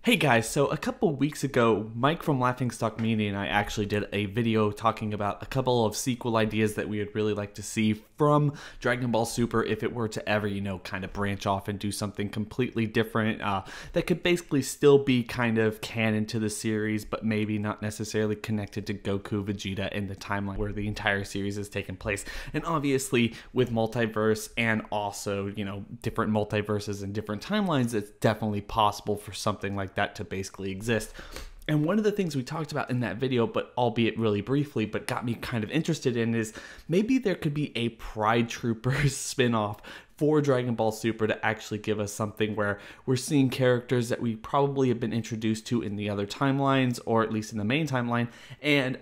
Hey guys, so a couple weeks ago, Mike from Laughingstock Media and I actually did a video talking about a couple of sequel ideas that we would really like to see from Dragon Ball Super if it were to ever, kind of branch off and do something completely different that could basically still be kind of canon to the series, but maybe not necessarily connected to Goku, Vegeta, in the timeline where the entire series has taken place. And obviously, with multiverse and also, different multiverses and different timelines, it's definitely possible for something like that to basically exist. And one of the things we talked about in that video, but albeit really briefly, but got me kind of interested in, is maybe there could be a Pride Troopers spin-off for Dragon Ball Super to actually give us something where we're seeing characters that we probably have been introduced to in the other timelines, or at least in the main timeline, and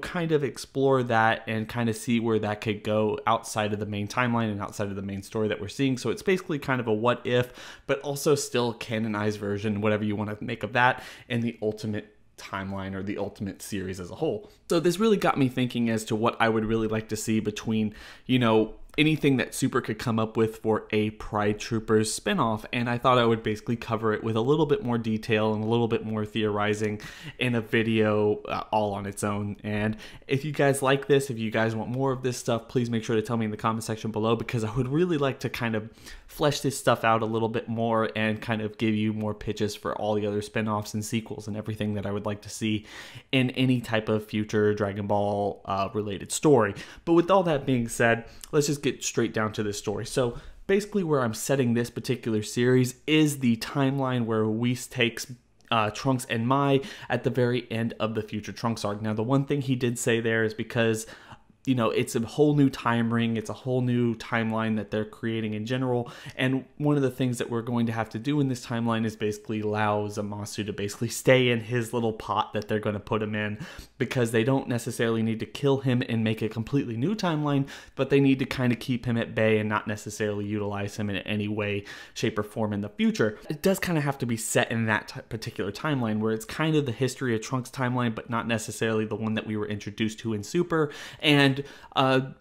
kind of explore that and kind of see where that could go outside of the main timeline and outside of the main story that we're seeing. So it's basically kind of a what if, but also still canonized version, whatever you want to make of that, and the ultimate timeline or the ultimate series as a whole. So this really got me thinking as to what I would really like to see between, anything that Super could come up with for a Pride Troopers spinoff, and I thought I would basically cover it with a little bit more detail and a little bit more theorizing in a video all on its own. And if you guys like this, if you guys want more of this stuff, please make sure to tell me in the comment section below, because I would really like to kind of flesh this stuff out a little bit more and kind of give you more pitches for all the other spinoffs and sequels and everything that I would like to see in any type of future Dragon Ball related story. But with all that being said, let's just get straight down to this story. So basically where I'm setting this particular series is the timeline where Whis takes Trunks and Mai at the very end of the future Trunks arc. Now, the one thing he did say there is because it's a whole new time ring. It's a whole new timeline that they're creating in general. And one of the things that we're going to have to do in this timeline is basically allow Zamasu to basically stay in his little pot that they're going to put him in, because they don't necessarily need to kill him and make a completely new timeline, but they need to kind of keep him at bay and not necessarily utilize him in any way, shape, or form in the future. It does kind of have to be set in that particular timeline where it's kind of the history of Trunks timeline, but not necessarily the one that we were introduced to in Super. And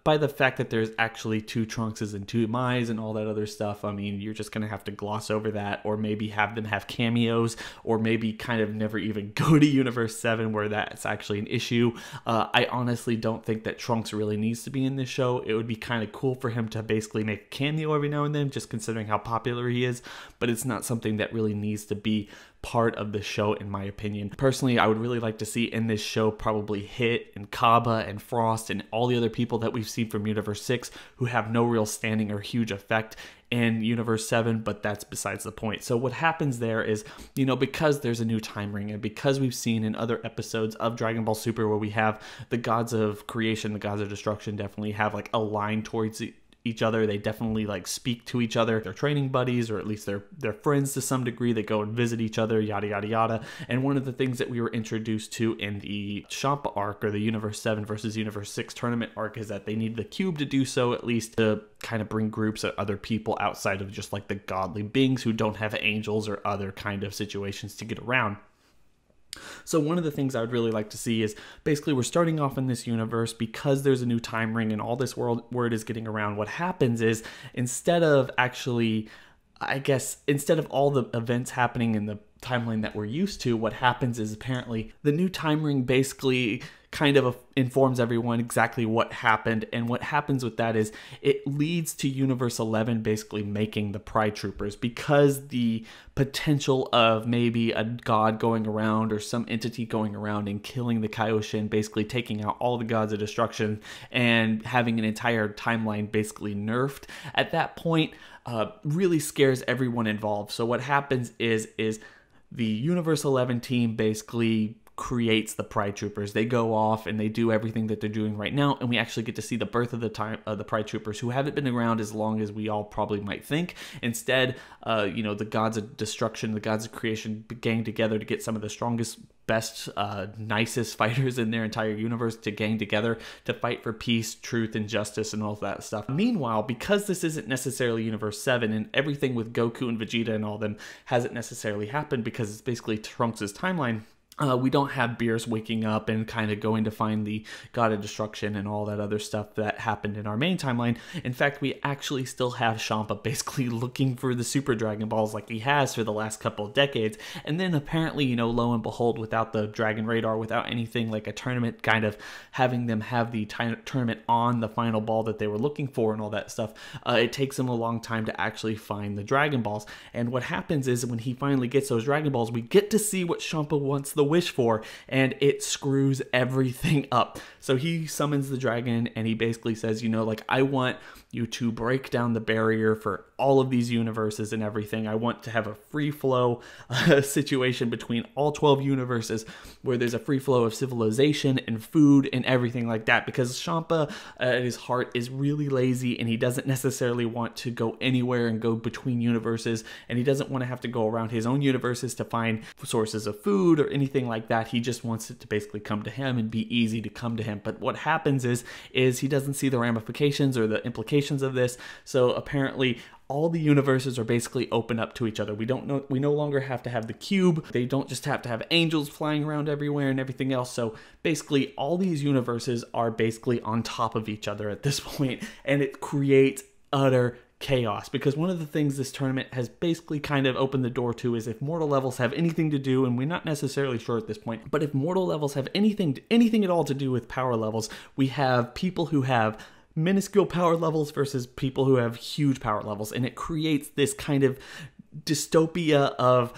by the fact that there's actually two Trunkses and two Mais and all that other stuff, I mean, you're just going to have to gloss over that, or maybe have them have cameos, or maybe kind of never even go to Universe 7 where that's actually an issue. I honestly don't think that Trunks really needs to be in this show. It would be kind of cool for him to basically make a cameo every now and then, just considering how popular he is, but it's not something that really needs to be part of the show, in my opinion. Personally, I would really like to see in this show probably Hit and Kaba and Frost and all the other people that we've seen from Universe 6 who have no real standing or huge effect in Universe 7, but that's besides the point. So what happens there is, because there's a new time ring, and because we've seen in other episodes of Dragon Ball Super where we have the gods of creation, the gods of destruction definitely have like a line towards each other. They definitely like speak to each other. They're training buddies, or at least they're friends to some degree. They go and visit each other, yada yada yada. And one of the things that we were introduced to in the Champa arc, or the Universe 7 versus Universe 6 tournament arc, is that they need the cube to do so, at least to kind of bring groups of other people outside of just like the godly beings who don't have angels or other kind of situations to get around. So one of the things I would really like to see is basically we're starting off in this universe because there's a new time ring and all this word is getting around. What happens is, instead of all the events happening in the timeline that we're used to, what happens is apparently the new time ring basically kind of informs everyone exactly what happened. And what happens with that is it leads to Universe 11 basically making the Pride Troopers, because the potential of maybe a god going around or some entity going around and killing the Kaioshin, basically taking out all the gods of destruction and having an entire timeline basically nerfed at that point, really scares everyone involved. So what happens is the Universe 11 team basically creates the Pride Troopers. They go off and they do everything that they're doing right now, and we actually get to see the birth of the Pride Troopers, who haven't been around as long as we all probably might think. Instead, the gods of destruction, the gods of creation gang together to get some of the strongest, best, nicest fighters in their entire universe to gang together to fight for peace, truth, and justice and all of that stuff. Meanwhile, because this isn't necessarily Universe 7 and everything with Goku and Vegeta and all them hasn't necessarily happened because it's basically Trunks' timeline, We don't have Beerus waking up and kind of going to find the God of Destruction and all that other stuff that happened in our main timeline. In fact, we actually still have Champa basically looking for the Super Dragon Balls like he has for the last couple of decades. And then apparently, you know, lo and behold, without the Dragon Radar, without anything like a tournament, kind of having them have the tournament on the final ball that they were looking for and all that stuff, it takes them a long time to actually find the Dragon Balls. And what happens is when he finally gets those Dragon Balls, we get to see what Champa wants the wish for, and it screws everything up. So he summons the dragon and he basically says, you know, like, I want you to break down the barrier for all of these universes and everything. I want to have a free flow situation between all 12 universes where there's a free flow of civilization and food and everything like that, because Champa at his heart is really lazy and he doesn't necessarily want to go anywhere and go between universes, and he doesn't want to have to go around his own universes to find sources of food or anything like that. He just wants it to basically come to him and be easy to come to him. But what happens is he doesn't see the ramifications or the implications of this. So apparently all the universes are basically open up to each other. We no longer have to have the cube. They don't just have to have angels flying around everywhere and everything else. So basically all these universes are basically on top of each other at this point, and it creates utter chaos, because one of the things this tournament has basically kind of opened the door to is if mortal levels have anything to do, and we're not necessarily sure at this point, but if mortal levels have anything at all to do with power levels, we have people who have minuscule power levels versus people who have huge power levels, and it creates this kind of dystopia of,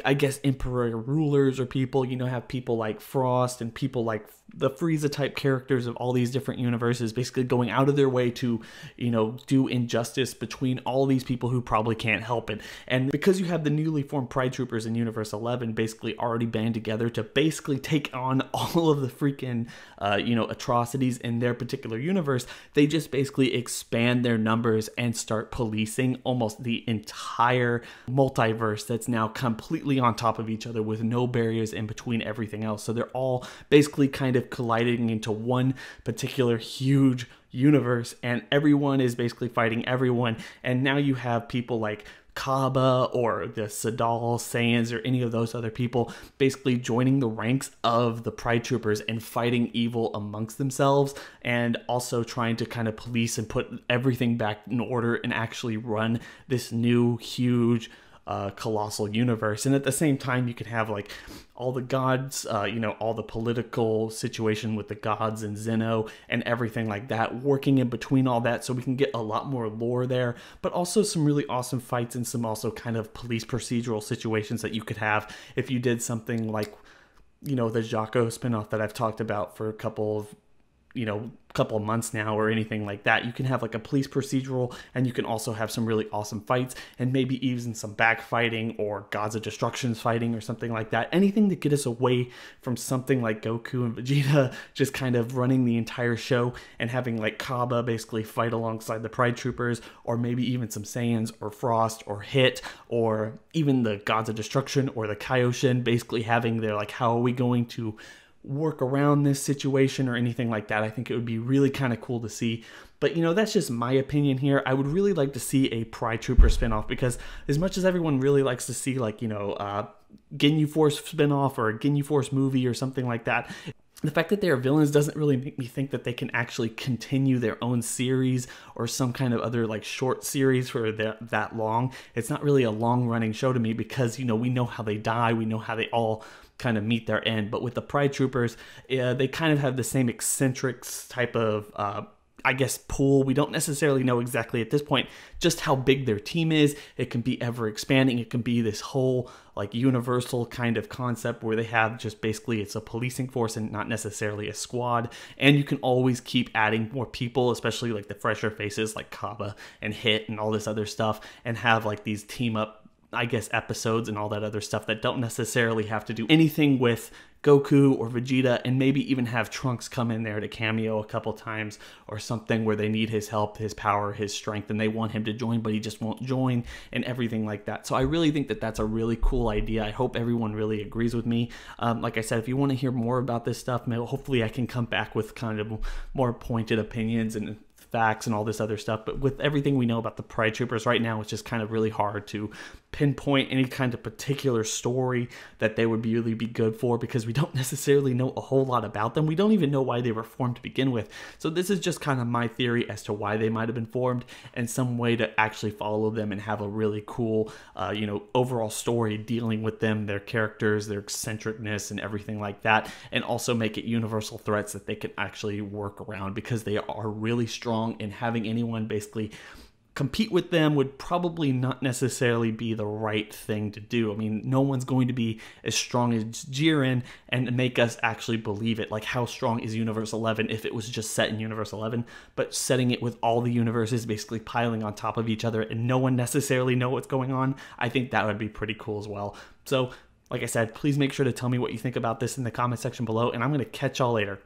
I guess, emperor rulers or people, you know, have people like Frost and people like the Frieza type characters of all these different universes basically going out of their way to, you know, do injustice between all these people who probably can't help it. And because you have the newly formed Pride Troopers in Universe 11 basically already band together to basically take on all of the freaking, you know, atrocities in their particular universe, they just basically expand their numbers and start policing almost the entire multiverse that's now completely on top of each other with no barriers in between everything else. So they're all basically kind of colliding into one particular huge universe, and everyone is basically fighting everyone. And now you have people like Kaba or the Sadal Saiyans or any of those other people basically joining the ranks of the Pride Troopers and fighting evil amongst themselves, and also trying to kind of police and put everything back in order and actually run this new huge colossal universe. And at the same time, you can have like all the gods, you know, all the political situation with the gods and Zeno and everything like that, working in between all that, so we can get a lot more lore there, but also some really awesome fights and some also kind of police procedural situations that you could have if you did something like, you know, the Jaco spinoff that I've talked about for a couple of months now or anything like that. You can have like a police procedural, and you can also have some really awesome fights, and maybe even some backfighting or Gods of Destructions fighting or something like that. Anything to get us away from something like Goku and Vegeta just kind of running the entire show, and having like Kaba basically fight alongside the Pride Troopers, or maybe even some Saiyans or Frost or Hit, or even the Gods of Destruction or the Kaioshin basically having their like, how are we going to work around this situation or anything like that. I think it would be really kind of cool to see. But, you know, that's just my opinion here. I would really like to see a Pride Trooper spinoff, because as much as everyone really likes to see, like, you know, Ginyu Force spinoff or a Ginyu Force movie or something like that, the fact that they are villains doesn't really make me think that they can actually continue their own series or some kind of other like short series for that long. It's not really a long running show to me, because, you know, we know how they die. We know how they all kind of meet their end. But with the Pride Troopers, they kind of have the same eccentrics type of I guess pool. We don't necessarily know exactly at this point just how big their team is. It can be ever expanding. It can be this whole like universal kind of concept where they have just basically it's a policing force and not necessarily a squad. And you can always keep adding more people, especially like the fresher faces like Kaba and Hit and all this other stuff, and have like these team up, I guess, episodes and all that other stuff that don't necessarily have to do anything with Goku or Vegeta, and maybe even have Trunks come in there to cameo a couple times or something where they need his help, his power, his strength, and they want him to join, but he just won't join and everything like that. So I really think that that's a really cool idea. I hope everyone really agrees with me. Like I said, if you want to hear more about this stuff, hopefully I can come back with kind of more pointed opinions and facts and all this other stuff. But with everything we know about the Pride Troopers right now, it's just kind of really hard to pinpoint any kind of particular story that they would really be good for, because we don't necessarily know a whole lot about them. We don't even know why they were formed to begin with. So this is just kind of my theory as to why they might have been formed, and some way to actually follow them and have a really cool, overall story dealing with them, their characters, their eccentricness, and everything like that, and also make it universal threats that they can actually work around, because they are really strong, and having anyone basically compete with them would probably not necessarily be the right thing to do. I mean, no one's going to be as strong as Jiren and make us actually believe it. Like, how strong is Universe 11 if it was just set in Universe 11, but setting it with all the universes basically piling on top of each other and no one necessarily know what's going on? I think that would be pretty cool as well. So, like I said, please make sure to tell me what you think about this in the comment section below, and I'm going to catch y'all later.